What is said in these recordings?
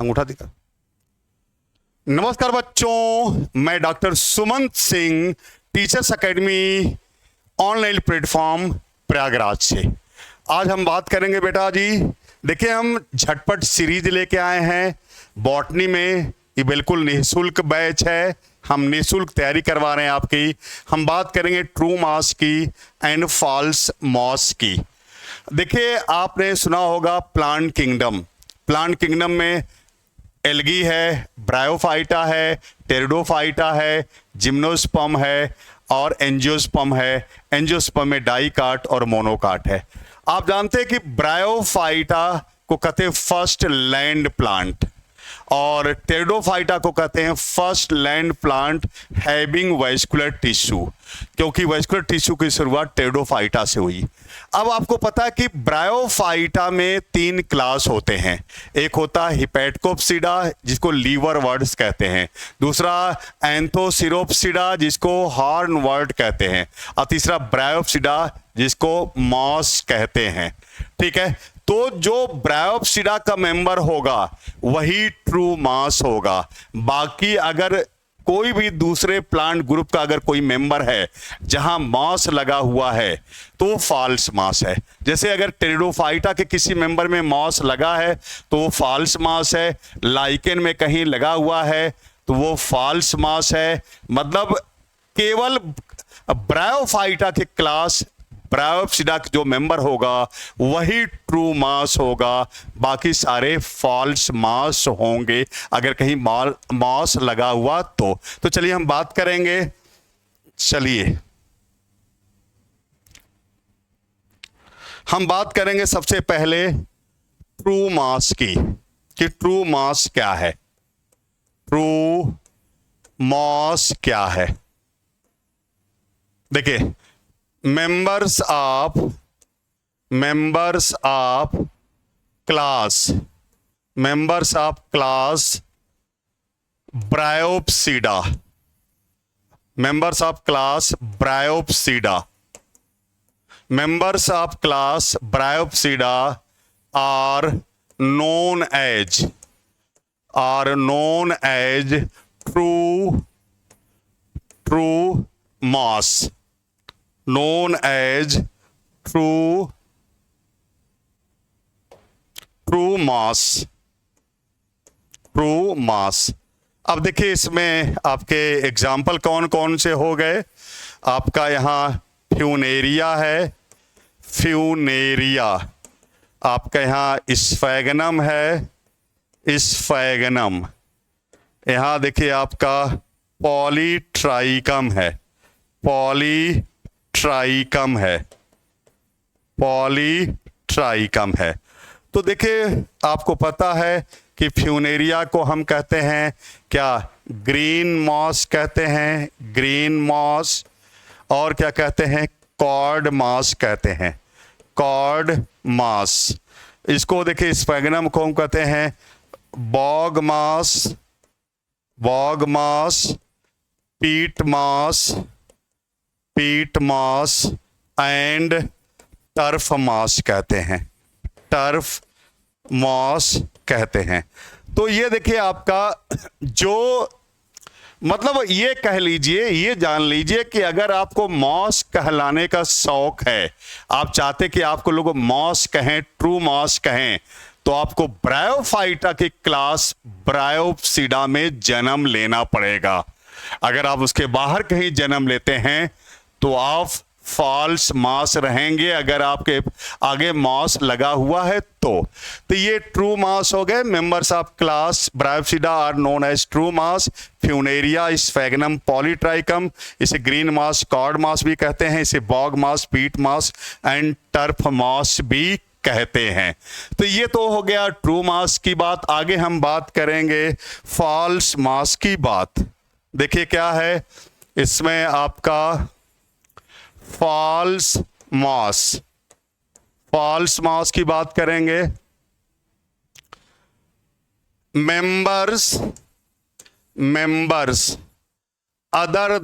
अंगूठा दिखा। नमस्कार बच्चों, मैं doctor Sumant Singh, teachers academy online platform Prayagraj से। आज हम बात करेंगे बेटा जी, देखिए हम झटपट सीरीज लेके आए हैं बॉटनी में। ये बिल्कुल निःशुल्क बैच है, हम निःशुल्क तैयारी करवा रहे हैं आपकी। हम बात करेंगे ट्रू मास की एंड फॉल्स मास की। देखिए आपने सुना होगा प्लांट किंगडम। प्लांट किंगडम में एल्गी है, ब्रायोफाइटा है, टेरिडोफाइटा है, जिम्नोस्पर्म है और एंजियोस्पर्म है। एंजियोस्पर्म में डाइकाट और मोनोकाट है। आप जानते हैं कि ब्रायोफाइटा को कहते हैं फर्स्ट लैंड प्लांट और टेरिडोफाइटा को कहते हैं first land plant having vascular tissue, क्योंकि वैस्कुलर टिश्यू की शुरुआत टेरिडोफाइटा से हुई। अब आपको पता है कि ब्रायोफाइटा में 3 क्लास होते हैं। एक होता है हिपैटकोप्सिडा जिसको लीवर वर्ड्स कहते हैं, दूसरा एंथोसिरोप्सिडा जिसको हॉर्न वर्ड कहते हैं और तीसरा ब्रायोप्सिडा जिसको मॉस कहते हैं। ठीक है, तो जो ब्रायोप्सिडा का मेंबर होगा वही ट्रू मास होगा। बाकी अगर कोई भी दूसरे प्लांट ग्रुप का अगर कोई मेंबर है जहां मास लगा हुआ है तो फॉल्स मास है। जैसे अगर टेरिडोफाइटा के किसी मेंबर में मास लगा है तो वो फॉल्स मास है, लाइकेन में कहीं लगा हुआ है तो वो फॉल्स मास है। मतलब केवल ब्रायोफाइटा के क्लास ब्रायोप्सिडा जो मेंबर होगा वही ट्रू मास होगा, बाकी सारे फॉल्स मास होंगे अगर कहीं मास लगा हुआ तो चलिए हम बात करेंगे। चलिए हम बात करेंगे सबसे पहले ट्रू मास की कि ट्रू मास क्या है। ट्रू मास क्या है? देखिए members of class Bryopsida, members of class Bryopsida are known as true mass, known as true mass। अब देखिए इसमें आपके एग्जाम्पल कौन कौन से हो गए। आपका यहाँ फ्यूनेरिया है, फ्यूनेरिया। आपका यहाँ स्फैगनम है, स्फैगनम। यहाँ देखिए आपका पॉलीट्राइकम है, पॉलीट्राइकम है। तो देखिए आपको पता है कि फ्यूनेरिया को हम कहते हैं क्या? ग्रीन मॉस कहते हैं, ग्रीन मॉस। और क्या कहते हैं? कॉर्ड मॉस कहते हैं, कॉर्ड मॉस। इसको देखिए स्फैगनम को हम कहते हैं bog moss, peat moss and turf moss कहते हैं, टर्फ मॉस कहते हैं। तो ये देखिए आपका जो मतलब ये कह लीजिए, ये जान लीजिए कि अगर आपको मॉस कहलाने का शौक है, आप चाहते कि आपको लोग मॉस कहें, ट्रू मॉस कहें, तो आपको ब्रायोफाइटा की क्लास ब्रायोप्सिडा में जन्म लेना पड़ेगा। अगर आप उसके बाहर कहीं जन्म लेते हैं तो आप फॉल्स मास रहेंगे, अगर आपके आगे मास लगा हुआ है तो ये ट्रू मास हो गए। Members of class Bryopsida are known as true moss. Funaria, Sphagnum, Polytrichum, इसे ग्रीन मास, कॉर्ड मास भी कहते हैं, इसे बॉग मास, पीट मास एंड टर्फ मास भी कहते हैं। तो ये तो हो गया ट्रू मास की बात। आगे हम बात करेंगे फॉल्स मास की बात। देखिए क्या है इसमें आपका फॉल्स मास की बात करेंगे। Members other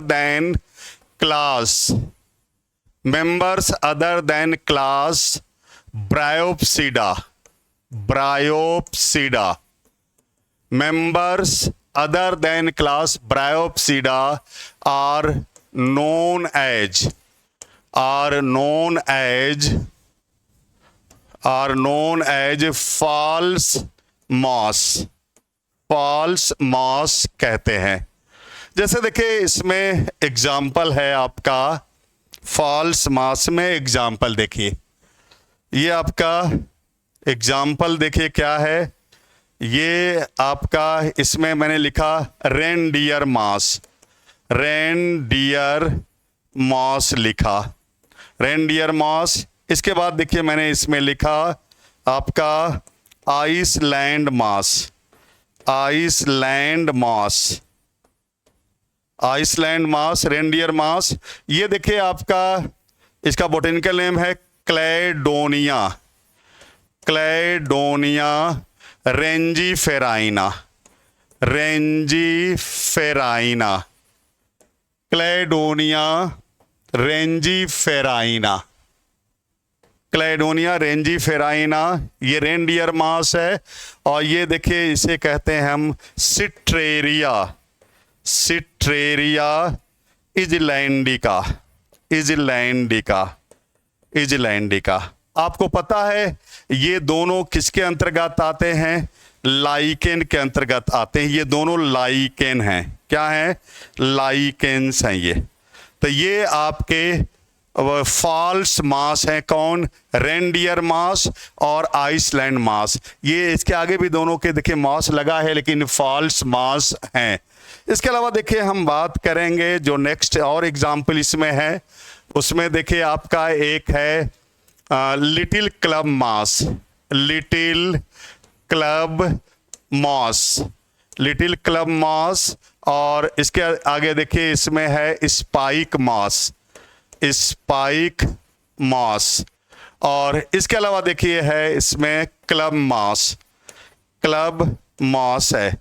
than class members other than class Bryopsida, Bryopsida, members other than class Bryopsida are known as false moss, false moss कहते हैं। जैसे देखिए इसमें एग्जाम्पल है आपका फॉल्स मास में, एग्जाम्पल देखिए, ये आपका एग्जाम्पल देखिए क्या है, ये आपका इसमें मैंने लिखा रेनडियर मास, रेनडियर मॉस लिखा, रेनडियर मॉस। इसके बाद देखिए मैंने इसमें लिखा आपका Iceland moss, Iceland moss, Iceland moss, reindeer moss. ये देखिए आपका इसका बोटेनिकल नेम है क्लेडोनिया, क्लेडोनिया रेंजीफेराइना, रेंजीफेराइना, क्लेडोनिया रेंजीफेराइना, क्लेडोनिया रेंजीफेराइना, ये रेनडियर मॉस है। और ये देखिए इसे कहते हैं हम सिट्रेरिया, सिट्रेरिया इजलैंडिका, इजलैंडिका, इजलैंडिका। आपको पता है ये दोनों किसके अंतर्गत आते हैं? लाइकेन के अंतर्गत आते हैं। ये दोनों लाइकेन हैं। क्या हैं? लाइकेन्स हैं ये। तो ये आपके फॉल्स मास हैं। कौन? रेनडियर मास और आइसलैंड मास। ये इसके आगे भी दोनों के देखिए मास लगा है, लेकिन फॉल्स मास हैं। इसके अलावा देखिए हम बात करेंगे जो नेक्स्ट और एग्जाम्पल इसमें है, उसमें देखिए आपका एक है little club moss, little club moss, little club moss. और इसके आगे देखिए इसमें है स्पाइक मॉस, स्पाइक मॉस। और इसके अलावा देखिए है इसमें क्लब मॉस, क्लब मॉस है।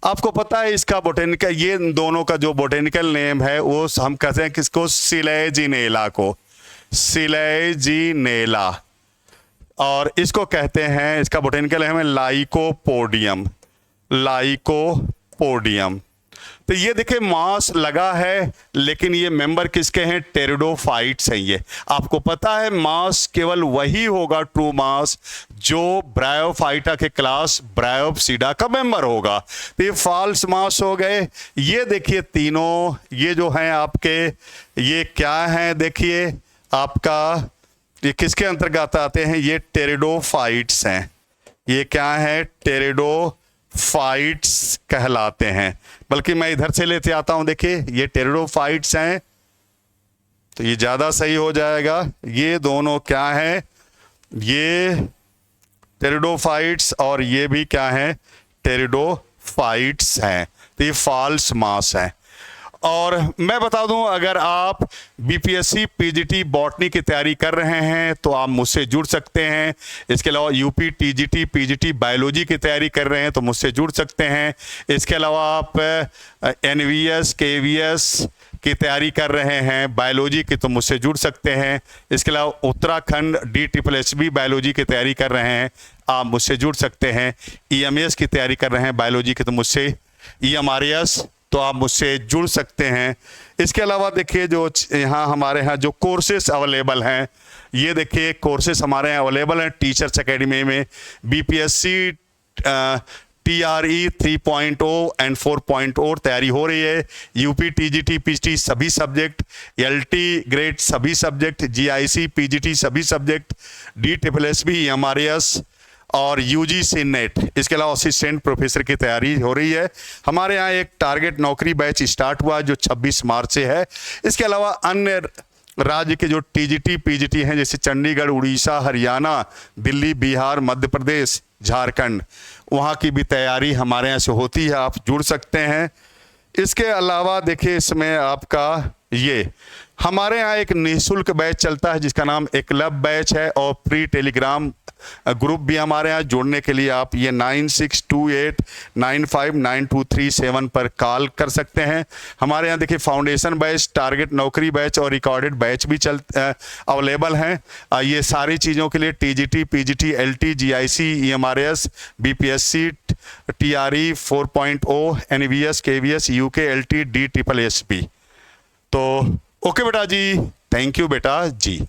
आपको पता है इसका बोटेनिकल, ये दोनों का जो बोटेनिकल नेम है वो हम कहते हैं किसको? सिलेजिनेला को, सिलेजिनेला। और इसको कहते हैं, इसका बोटेनिकल नेम है लाइकोपोडियम, लाइकोपोडियम। तो ये देखिए मास लगा है, लेकिन ये मेंबर किसके हैं? टेरिडोफाइट्स हैं ये। आपको पता है मास केवल वही होगा ट्रू मास जो ब्रायोफाइटा के क्लास ब्रायोप्सिडा का मेंबर होगा। तो ये फॉल्स मास हो गए। ये देखिए तीनों, ये जो हैं आपके, ये क्या हैं? देखिए आपका ये किसके अंतर्गत आते हैं? ये टेरिडोफाइट्स हैं। ये क्या है? टेरिडोफाइट्स कहलाते हैं। बल्कि मैं इधर से लेते आता हूं, देखिए ये टेरिडोफाइट्स हैं, तो ये ज्यादा सही हो जाएगा। ये दोनों क्या हैं? ये टेरिडोफाइट्स और ये भी क्या हैं? टेरिडोफाइट्स हैं। तो ये फॉल्स मास है। और मैं बता दूं, अगर आप बीपीएससी पीजीटी बॉटनी की तैयारी कर रहे हैं तो आप मुझसे जुड़ सकते हैं। इसके अलावा यूपी टीजीटी पीजीटी बायोलॉजी की तैयारी कर रहे हैं तो मुझसे जुड़ सकते हैं। इसके अलावा आप एनवीएस केवीएस की तैयारी कर रहे हैं बायोलॉजी की तो मुझसे जुड़ सकते हैं। इसके अलावा उत्तराखंड DSSB बायोलॉजी की तैयारी कर रहे हैं, आप मुझसे जुड़ सकते हैं। EMS की तैयारी कर रहे हैं बायोलॉजी की तो मुझसे, EMRS तो आप मुझसे जुड़ सकते हैं। इसके अलावा देखिए जो यहाँ हमारे यहाँ जो कोर्सेस अवेलेबल हैं, ये देखिए कोर्सेस हमारे यहाँ अवेलेबल हैं टीचर्स एकेडमी में। बीपीएससी TRE 3.0 एंड 4.0 तैयारी हो रही है। यूपी टीजीटी पीजीटी सभी सब्जेक्ट, LT ग्रेड सभी सब्जेक्ट, GIC PGT सभी सब्जेक्ट, DSSB EMRS और UGC नेट। इसके अलावा असिस्टेंट प्रोफेसर की तैयारी हो रही है। हमारे यहाँ एक टारगेट नौकरी बैच स्टार्ट हुआ जो 26 मार्च से है। इसके अलावा अन्य राज्य के जो TGT PGT हैं जैसे चंडीगढ़, उड़ीसा, हरियाणा, दिल्ली, बिहार, मध्य प्रदेश, झारखंड, वहाँ की भी तैयारी हमारे यहाँ से होती है, आप जुड़ सकते हैं। इसके अलावा देखिए इसमें आपका ये हमारे यहाँ एक निःशुल्क बैच चलता है जिसका नाम एकलव्य बैच है, और फ्री टेलीग्राम ग्रुप भी हमारे यहाँ। जुड़ने के लिए आप ये 9628959237 पर कॉल कर सकते हैं। हमारे यहाँ देखिए फाउंडेशन बैच, टारगेट नौकरी बैच और रिकॉर्डेड बैच भी अवेलेबल हैं। ये सारी चीज़ों के लिए TGT, PGT, LT, GIC, EMRS, BPSC, TRE 4.0, NVS, KVS, UK, LT, D triple SP. तो ओके बेटा जी, थैंक यू बेटा जी।